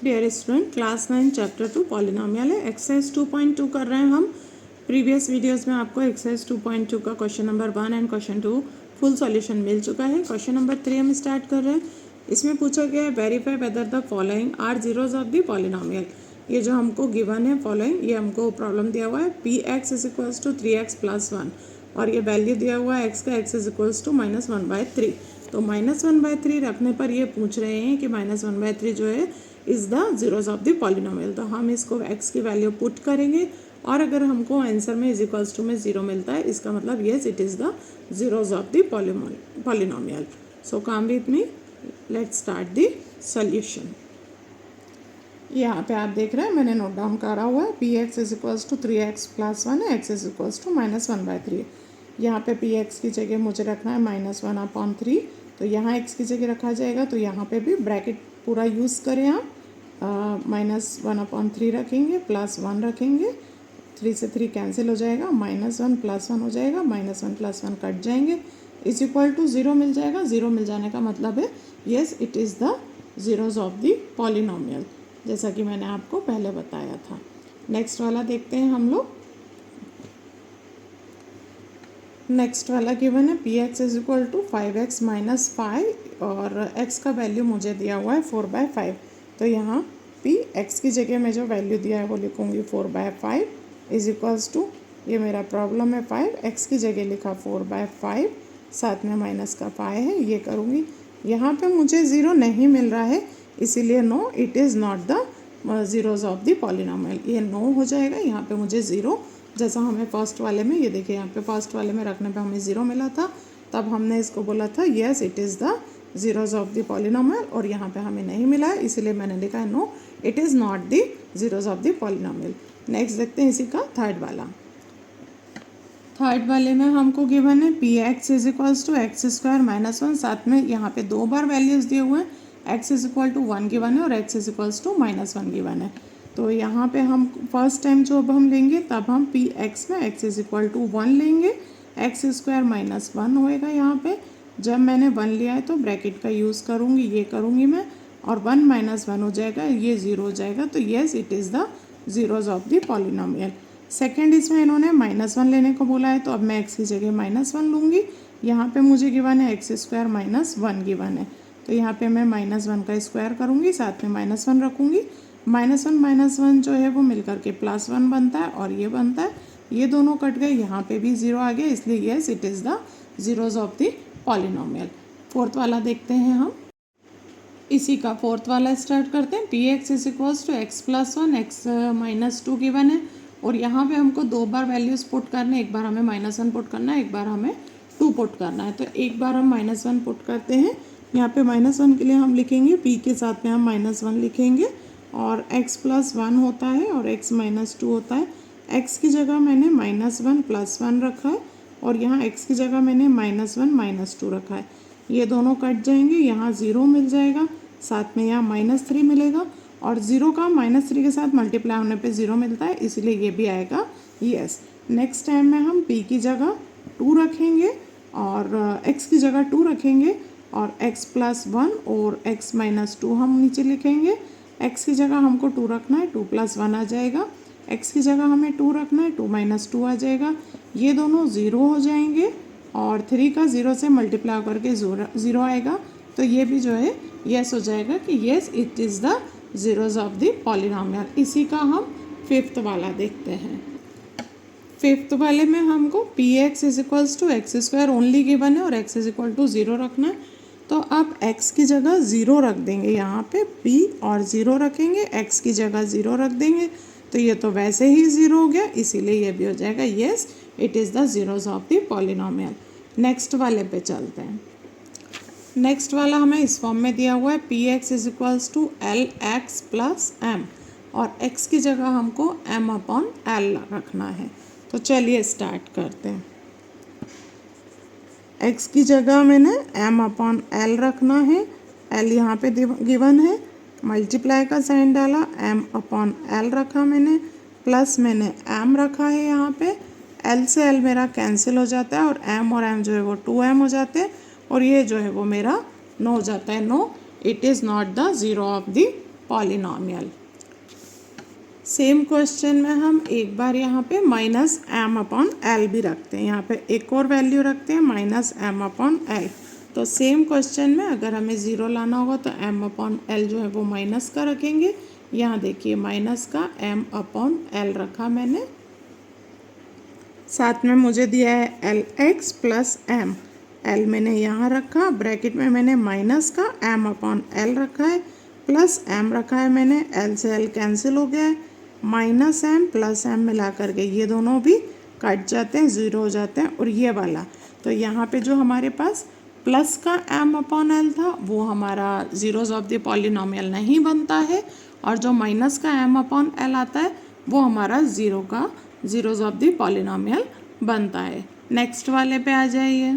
Dear student, class 9 chapter 2 polynomial है। Exercise 2.2 कर रहे हैं हम। प्रीवियस वीडियोस में आपको एक्सरसाइज 2.2 का question number 1 and question 2 full solution मिल चुका है। क्वेश्चन नंबर 3 हम स्टार्ट कर रहे हैं। इसमें पूछा गया है verify whether the following are zeros of the polynomial. ये जो हमको गिवन है फॉलोइंग, ये हमको प्रॉब्लम दिया हुआ है P X is equals to 3x + 1 और ये वैल्यू दिया हुआ है एक्स का, एक्स इज इक्वल्स टू -1/3। तो -1/3 रखने पर ये पूछ रहे हैं कि -1/3 जो है is the zeros of the polynomial. तो हम इसको x की वैल्यू पुट करेंगे और अगर हमको आंसर में इज इक्वल्स टू में 0 मिलता है, इसका मतलब yes it is the zeros of the polynomial. So come with me, let's start the solution. यहाँ पे आप देख रहे हैं मैंने नोट डाउन करा हुआ है P X is equals to 3x + 1 है, एक्स इज इक्वल्स टू -1/3। यहाँ पे पी एक्स की जगह मुझे रखना है -1/3, तो यहाँ x की जगह रखा जाएगा। तो यहाँ पे भी ब्रैकेट पूरा यूज़ करें आप, -1/3 रखेंगे, +1 रखेंगे, 3 से 3 कैंसिल हो जाएगा, -1 + 1 हो जाएगा, -1 + 1 कट जाएंगे, इज इक्वल टू 0 मिल जाएगा। 0 मिल जाने का मतलब है yes it is the zeros of the polynomial, जैसा कि मैंने आपको पहले बताया था। नेक्स्ट वाला देखते हैं हम लोग। नेक्स्ट वाला गिवन है P X is equal to 5x - 5 और x का वैल्यू मुझे दिया हुआ है 4/5। तो यहाँ पी एक्स की जगह में जो वैल्यू दिया है वो लिखूँगी 4/5 इज इक्वल्स टू, ये मेरा प्रॉब्लम है 5, x की जगह लिखा 4/5, साथ में माइनस का 5 है, ये करूँगी। यहाँ पे मुझे 0 नहीं मिल रहा है, इसीलिए no it is not the zeros of the polynomial, ये नो हो जाएगा। यहाँ पे मुझे 0, जैसा हमें फर्स्ट वाले में, ये देखिए यहाँ पे फर्स्ट वाले में रखने पे हमें 0 मिला था, तब हमने इसको बोला था yes it is the zeros of the polynomial, और यहाँ पे हमें नहीं मिला है, इसीलिए मैंने लिखा है no it is not the zeros of the polynomial. Next देखते हैं इसी का थर्ड वाला। थर्ड वाले में हमको गिवन है P X is equals to x² - 1, साथ में यहाँ पे 2 बार वैल्यूज़ दिए हुए हैं, x is equal to 1 given है और x is equals to -1 given है। तो यहाँ पे हम फर्स्ट टाइम जो अब हम लेंगे तब हम पी एक्स में x इज इक्वल टू 1 लेंगे, x² - 1 होएगा। यहाँ पे जब मैंने 1 लिया है तो ब्रैकेट का यूज़ करूँगी, ये करूँगी मैं, और 1 - 1 हो जाएगा, ये 0 हो जाएगा। तो yes it is the zeros of the polynomial. Second इसमें इन्होंने -1 लेने को बोला है, तो अब मैं x की जगह -1 लूँगी। यहाँ पे मुझे गिवन है x² - 1 गिवन है, तो यहाँ पे मैं -1 का स्क्वायर करूँगी, साथ में -1 रखूँगी। -1 - 1 जो है वो मिलकर के +1 बनता है और ये बनता है, ये दोनों कट गए, यहाँ पे भी 0 आ गया, इसलिए yes it is the zeros of the polynomial. Fourth वाला देखते हैं हम। इसी का फोर्थ वाला स्टार्ट करते हैं। P X is equals to x + 1, x - 2 given है, और यहाँ पे हमको 2 बार वैल्यूज़ पुट करने, एक बार हमें -1 पुट करना है, एक बार हमें 2 पुट करना है। तो एक बार हम -1 पुट करते हैं, यहाँ पे -1 के लिए हम लिखेंगे p के साथ में हम -1 लिखेंगे, और x + 1 होता है और x - 2 होता है। x की जगह मैंने -1 + 1 रखा है, और यहाँ x की जगह मैंने -1 - 2 रखा है, ये दोनों कट जाएंगे, यहाँ 0 मिल जाएगा, साथ में यहाँ -3 मिलेगा, और 0 का -3 के साथ मल्टीप्लाई होने पे 0 मिलता है, इसलिए ये भी आएगा यस। नेक्स्ट टाइम में हम p की जगह 2 रखेंगे और x की जगह 2 रखेंगे, और x + 1 और x - 2 हम नीचे लिखेंगे। x की जगह हमको 2 रखना है, 2 + 1 आ जाएगा, x की जगह हमें 2 रखना है, 2 - 2 आ जाएगा, ये दोनों 0 हो जाएंगे, और 3 का 0 से मल्टीप्लाई करके 0 आएगा, तो ये भी जो है यस हो जाएगा कि yes it is the zeros of the polynomial. इसी का हम फिफ्थ वाला देखते हैं। फिफ्थ वाले में हमको P X is equals to x² only given है और x इज इक्वल टू 0 रखना है, तो आप x की जगह 0 रख देंगे, यहाँ पे p और 0 रखेंगे, x की जगह 0 रख देंगे, तो ये तो वैसे ही 0 हो गया, इसीलिए ये भी हो जाएगा yes it is the zeros of the polynomial. Next वाले पे चलते हैं। नेक्स्ट वाला हमें इस फॉर्म में दिया हुआ है P X is equals to LX + M, और x की जगह हमको M/L रखना है। तो चलिए स्टार्ट करते हैं। x की जगह मैंने M/L रखना है, L यहाँ पे गिवन है, मल्टीप्लाई का साइन डाला, M/L रखा मैंने, प्लस मैंने M रखा है, यहाँ पे L से L मेरा कैंसिल हो जाता है, और M और M जो है वो 2M हो जाते हैं, और ये जो है वो मेरा नो हो जाता है। No it is not the zero of the polynomial. Same question में हम एक बार यहाँ पे माइनस एम अपॉन एल भी रखते हैं, यहाँ पे एक और वैल्यू रखते हैं माइनस एम अपॉन एल। तो सेम क्वेश्चन में अगर हमें ज़ीरो लाना होगा तो एम अपॉन एल जो है वो माइनस का रखेंगे। यहाँ देखिए माइनस का एम अपॉन एल रखा मैंने, साथ में मुझे दिया है L X plus M. L मैंने यहाँ रखा, ब्रैकेट में मैंने माइनस का एम अपॉन एल रखा है, प्लस एम रखा है मैंने, एल से एल कैंसिल हो गया है, माइनस एम प्लस एम मिला करके ये दोनों भी कट जाते हैं, ज़ीरो हो जाते हैं। और ये वाला तो यहाँ पे जो हमारे पास प्लस का एम अपॉन एल था वो हमारा ज़ीरोज़ ऑफ द पॉलिनॉमियल नहीं बनता है, और जो माइनस का एम अपॉन एल आता है वो हमारा ज़ीरो का ज़ीरोज़ ऑफ द पॉलिनॉमियल बनता है। नेक्स्ट वाले पे आ जाइए।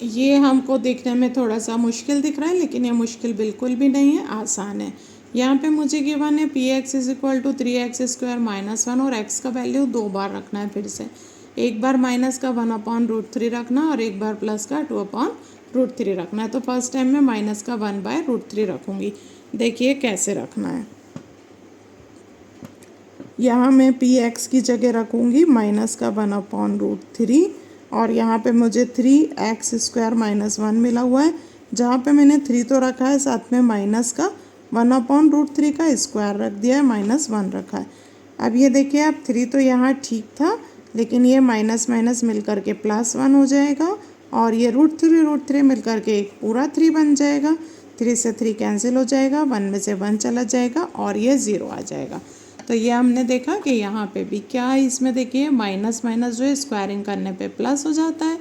ये हमको देखने में थोड़ा सा मुश्किल दिख रहा है, लेकिन ये मुश्किल बिल्कुल भी नहीं है, आसान है। यहाँ पे मुझे गिवन है P X is equal to 3x² minus 1 और x का वैल्यू दो बार रखना है। फिर से एक बार माइनस का 1/√3 रखना और एक बार प्लस का 2/√3 रखना है। तो फर्स्ट टाइम में माइनस का 1/√3 रखूँगी। देखिए कैसे रखना है। यहाँ मैं पी एक्स की जगह रखूँगी माइनस का 1/√3 और यहाँ पे मुझे 3x² माइनस 1 मिला हुआ है। जहाँ पे मैंने 3 तो रखा है, साथ में माइनस का 1/√3 का स्क्वायर रख दिया है, माइनस 1 रखा है। अब ये देखिए, अब 3 तो यहाँ ठीक था, लेकिन ये माइनस माइनस मिल करके प्लस 1 हो जाएगा और ये √3 मिल करके एक पूरा 3 बन जाएगा। 3 से 3 कैंसिल हो जाएगा, 1 में से 1 चला जाएगा और ये 0 आ जाएगा। तो ये हमने देखा कि यहाँ पे भी क्या है, इसमें देखिए माइनस माइनस जो है स्क्वायरिंग करने पे प्लस हो जाता है,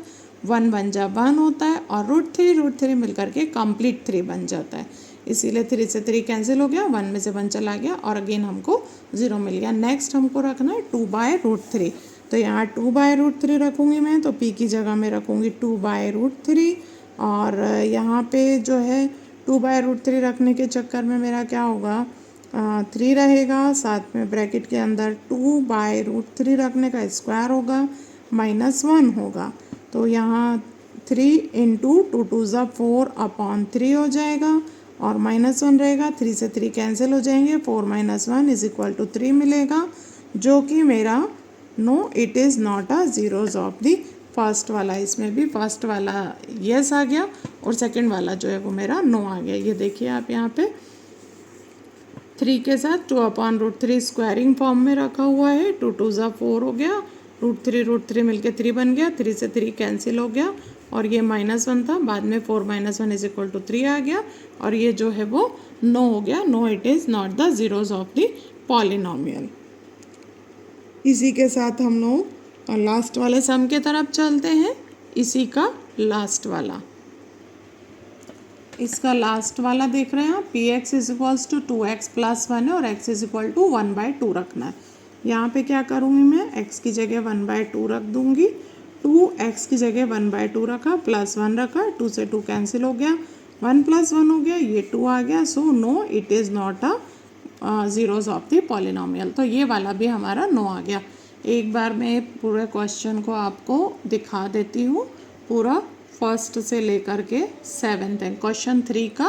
1 1 जा 1 होता है और √3 मिल करके कंप्लीट 3 बन जाता है। इसीलिए 3 से 3 कैंसिल हो गया, 1 में से 1 चला गया और अगेन हमको 0 मिल गया। नेक्स्ट हमको रखना है 2/√3। तो यहाँ 2/√3 रखूँगी मैं, तो p की जगह में रखूँगी 2/√3 और यहाँ पे जो है 2/√3 रखने के चक्कर में मेरा क्या होगा, 3 रहेगा, साथ में ब्रैकेट के अंदर 2/√3 रखने का स्क्वायर होगा, माइनस 1 होगा। तो यहाँ 3 इंटू 2 2 ज़ा 4/3 हो जाएगा और माइनस 1 रहेगा, 3 से 3 कैंसिल हो जाएंगे, 4 - 1 इज इक्वल टू 3 मिलेगा, जो कि मेरा no it is not a zeros of the first वाला। इसमें भी फर्स्ट वाला येस आ गया और सेकंड वाला जो है वो मेरा नो आ गया। ये देखिए आप यहाँ पे 3 के साथ 2/√3 स्क्वायरिंग फॉर्म में रखा हुआ है, 2 2 ज़ा 4 हो गया, √3 मिलके 3 बन गया, 3 से 3 कैंसिल हो गया और ये -1 था, बाद में 4 - 1 इज इक्वल टू 3 आ गया और ये जो है वो नो हो गया। No it is not the zeros of the polynomial. इसी के साथ हम लोग लास्ट वाले सम के तरफ चलते हैं। इसी का लास्ट वाला, इसका लास्ट वाला देख रहे हैं आप, P X is equals to 2x plus 1 है और x इज इक्वल टू 1/2 रखना है। यहाँ पे क्या करूँगी मैं, x की जगह 1/2 रख दूँगी, 2x की जगह 1/2 रखा, प्लस 1 रखा, 2 से 2 कैंसिल हो गया, 1 + 1 हो गया, ये 2 आ गया। So no it is not a zeros of the polynomial. तो ये वाला भी हमारा नो आ गया। एक बार मैं पूरे क्वेश्चन को आपको दिखा देती हूँ, पूरा फर्स्ट से लेकर के 7 तक, क्वेश्चन 3 का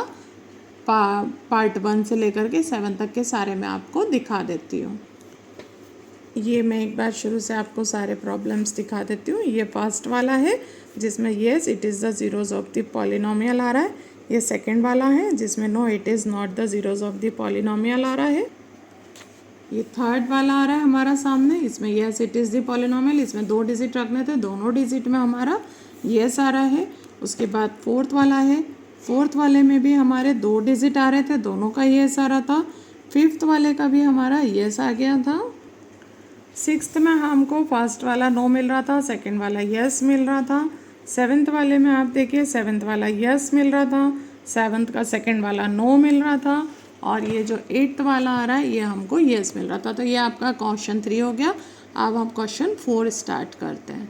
पार्ट 1 से लेकर के 7 तक के सारे मैं आपको दिखा देती हूँ। ये मैं एक बार शुरू से आपको सारे प्रॉब्लम्स दिखा देती हूँ। ये फर्स्ट वाला है जिसमें yes it is the zeros of the polynomial आ रहा है। ये सेकंड वाला है जिसमें no it is not the zeros of the polynomial आ रहा है। ये थर्ड वाला आ रहा है हमारा सामने, इसमें yes it is the polynomial, इसमें 2 डिजिट रखने थे, दोनों डिजिट में हमारा येस आ रहा है। उसके बाद फोर्थ वाला है, फोर्थ वाले में भी हमारे 2 डिजिट आ रहे थे, दोनों का येस आ रहा था। फिफ्थ वाले का भी हमारा येस आ गया था। सिक्स्थ में हमको फर्स्ट वाला नो मिल रहा था, सेकंड वाला येस मिल रहा था। सेवन्थ वाले में आप देखिए, सेवन्थ वाला येस मिल रहा था, सेवन्थ का सेकंड वाला नो मिल रहा था और ये जो 8th वाला आ रहा है ये हमको येस मिल रहा था। तो ये आपका क्वेश्चन 3 हो गया। अब हम क्वेश्चन 4 स्टार्ट करते हैं।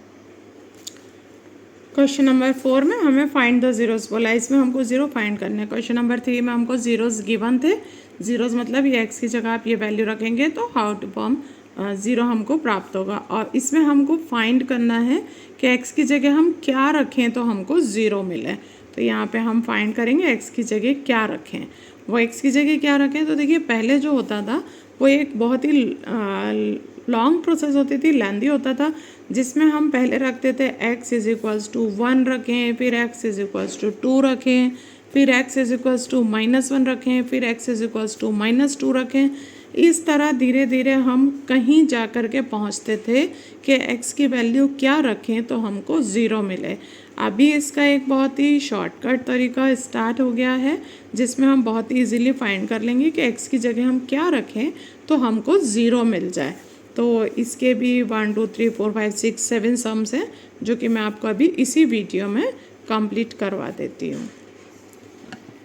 क्वेश्चन नंबर 4 में हमें फाइंड द ज़ीरोज़ बोला है, इसमें हमको ज़ीरो फाइंड करने हैं। क्वेश्चन नंबर 3 में हमको ज़ीरोज़ गिवन थे। ज़ीरोज़ मतलब ये एक्स की जगह आप ये वैल्यू रखेंगे तो हाउ टू फॉर्म ज़ीरो हमको प्राप्त होगा। और इसमें हमको फाइंड करना है कि एक्स की जगह हम क्या रखें तो हमको ज़ीरो मिले। तो यहाँ पे हम फाइंड करेंगे एक्स की जगह क्या रखें। वो एक्स की जगह क्या रखें, तो देखिए पहले जो होता था वो एक बहुत ही लॉन्ग प्रोसेस होती थी, लेंदी होता था, जिसमें हम पहले रखते थे एक्स इज इक्वल्स टू 1 रखें, फिर एक्स इज इक्वल्स टू 2 रखें, फिर एक्स इज इक्वल्स टू -1 रखें, फिर एक्स इज इक्वल्स टू -2 रखें। इस तरह धीरे धीरे हम कहीं जा कर के पहुँचते थे कि एक्स की वैल्यू क्या रखें तो हमको ज़ीरो मिले। अभी इसका एक बहुत ही शॉर्टकट तरीका स्टार्ट हो गया है, जिसमें हम बहुत ईजीली फाइंड कर लेंगे कि एक्स की जगह हम क्या रखें तो हमको ज़ीरो मिल जाए। तो इसके भी 1 2 3 4 5 6 7 सम्स हैं, जो कि मैं आपको अभी इसी वीडियो में कंप्लीट करवा देती हूँ।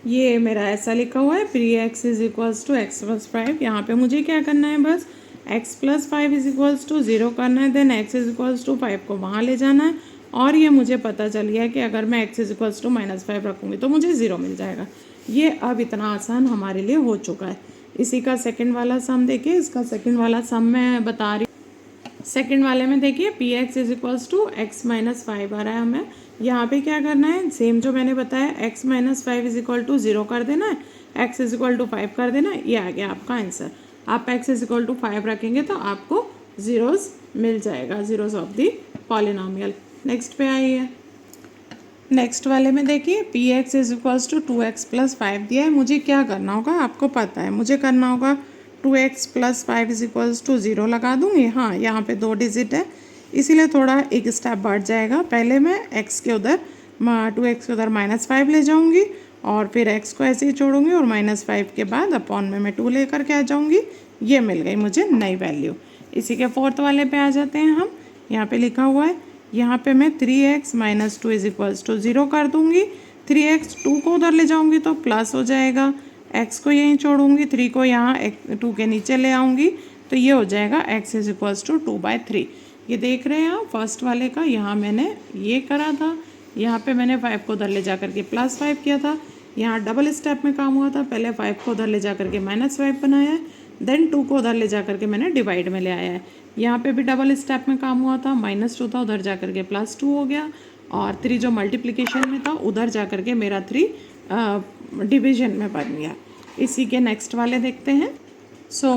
ये मेरा ऐसा लिखा हुआ है, P X is equals to X plus 5। यहाँ पे मुझे क्या करना है, बस X plus 5 is equals to 0 करना है, then X is equals to 5 को वहाँ ले जाना है। और ये मुझे पता चल गया कि अगर मैं एक्स इज इक्वल्स टू -5 रखूँगी तो मुझे 0 मिल जाएगा। ये अब इतना आसान हमारे लिए हो चुका है। इसी का सेकेंड वाला सम देखिए, इसका सेकेंड वाला सम मैं बता रही हूँ। सेकेंड वाले में देखिए P X is equals to X -5 आ रहा है हमें। यहाँ पे क्या करना है, सेम जो मैंने बताया, x -5 इज इक्वल टू 0 कर देना है, x इज इक्वल टू 5 कर देना है। ये आ गया आपका आंसर। आप x इज इक्वल टू 5 रखेंगे तो आपको ज़ीरोज़ मिल जाएगा, zeros of the polynomial. Next पे आइए। नेक्स्ट वाले में देखिए P X is equals to 2x plus 5 दिया है। मुझे क्या करना होगा, आपको पता है मुझे करना होगा 2x plus 5 is equals to 0 लगा दूँगी। हाँ, यहाँ पे 2 डिजिट है, इसीलिए थोड़ा एक स्टेप बढ़ जाएगा। पहले मैं x के उधर 2x के उधर -5 ले जाऊँगी और फिर x को ऐसे ही छोड़ूंगी और -5 के बाद अपॉन में मैं 2 लेकर के आ जाऊँगी। ये मिल गई मुझे नई वैल्यू। इसी के फोर्थ वाले पे आ जाते हैं हम। यहाँ पे लिखा हुआ है, यहाँ पे मैं 3x - 2 इज इक्वल्स टू 0 कर दूँगी। 3x 2 को उधर ले जाऊँगी तो प्लस हो जाएगा, x को यहीं छोड़ूंगी, 3 को यहाँ 2 के नीचे ले आऊँगी तो ये हो जाएगा x इज इक्वल्स टू 2/3। ये देख रहे हैं आप फर्स्ट वाले का, यहाँ मैंने ये करा था, यहाँ पे मैंने 5 को उधर ले जा करके +5 किया था। यहाँ डबल स्टेप में काम हुआ था, पहले 5 को उधर ले जा करके -5 बनाया है, देन 2 को उधर ले जा करके मैंने डिवाइड में ले आया है। यहाँ पे भी डबल स्टेप में काम हुआ था, -2 था उधर जा करके +2 हो गया, और 3 जो मल्टीप्लिकेशन में था उधर जा करके मेरा 3 डिवीजन में बन गया। इसी के नेक्स्ट वाले देखते हैं।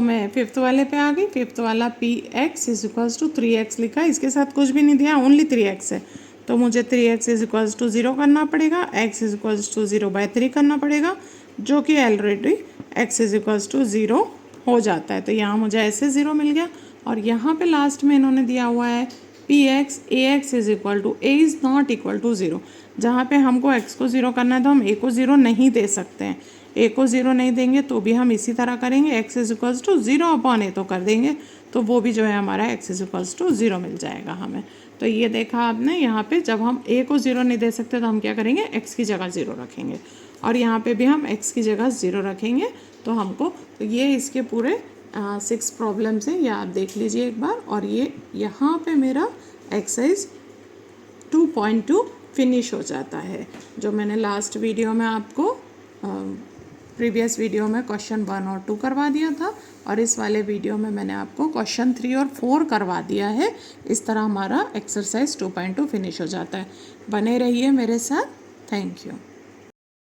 मैं फिफ्थ वाले पे आ गई। फिफ्थ वाला P X is equals to 3x लिखा है, इसके साथ कुछ भी नहीं दिया, ओनली 3x है। तो मुझे 3x इज इक्वल्स टू 0 करना पड़ेगा, x इज इक्वल्स टू 0/3 करना पड़ेगा, जो कि already x is equals to 0 हो जाता है। तो यहाँ मुझे ऐसे 0 मिल गया। और यहाँ पे लास्ट में इन्होंने दिया हुआ है P X A X is equal to A is not equal to 0। जहाँ पे हमको x को 0 करना है तो हम a को 0 नहीं दे सकते हैं। a को 0 नहीं देंगे तो भी हम इसी तरह करेंगे, x is equals to 0/a तो कर देंगे, तो वो भी जो है हमारा x इज इक्वल्स टू 0 मिल जाएगा हमें। तो ये देखा आपने, यहाँ पे जब हम a को 0 नहीं दे सकते तो हम क्या करेंगे, x की जगह 0 रखेंगे, और यहाँ पे भी हम x की जगह 0 रखेंगे। तो हमको, तो ये इसके पूरे 6 प्रॉब्लम्स हैं, ये आप देख लीजिए एक बार। और ये यहाँ पे मेरा एक्सरसाइज 2.2 फिनिश हो जाता है, जो मैंने लास्ट वीडियो में आपको प्रीवियस वीडियो में क्वेश्चन 1 और 2 करवा दिया था, और इस वाले वीडियो में मैंने आपको क्वेश्चन 3 और 4 करवा दिया है। इस तरह हमारा एक्सरसाइज 2.2 फिनिश हो जाता है। बने रहिए मेरे साथ। Thank you.